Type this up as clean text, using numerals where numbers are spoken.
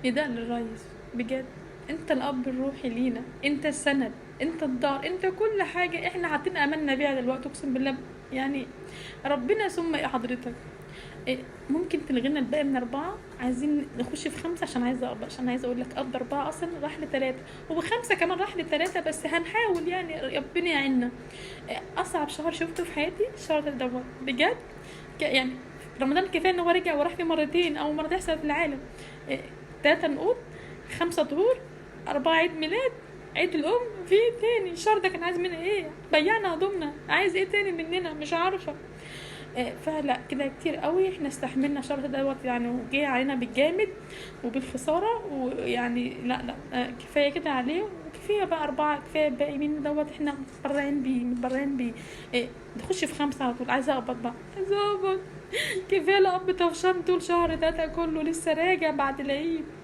نداء للريس بجد. انت الاب الروحي لينا، انت السند، انت الدار، انت كل حاجه احنا حاطين املنا بيها دلوقتي، اقسم بالله يعني. ربنا ثم ايه حضرتك؟ إيه، ممكن تلغينا الباقي من 4؟ عايزين نخش في 5 عشان عايزة أقول لك قد 4 أصلا راح ل3، وب5 كمان راح ل3، بس هنحاول يعني ربنا يعيننا. إيه، أصعب شهر شفته في حياتي الشهر دوت بجد. يعني رمضان كفاية إن هو رجع وراح فيه مرتين أو مرة تحصل في العالم. إيه، 3 نقود، 5 طهور، 4 عيد ميلاد، عيد الأم، في ايه تاني؟ الشهر ده كان عايز مننا ايه؟ بيعنا هدومنا، عايز ايه تاني مننا؟ مش عارفة. فلا كده كتير قوي احنا استحملنا الشهر دوت يعني، وجه علينا بالجامد وبالخساره، ويعني لا لا كفايه كده عليه، وكفايه بقى 4، كفايه باقي مين دوت احنا متبرعين بيه. نخش في 5 على طول. عايزه اقبض بقى، عايزه اقبض. كفايه الاب طفشان طول شهر 3 كله، لسه راجع بعد العيد.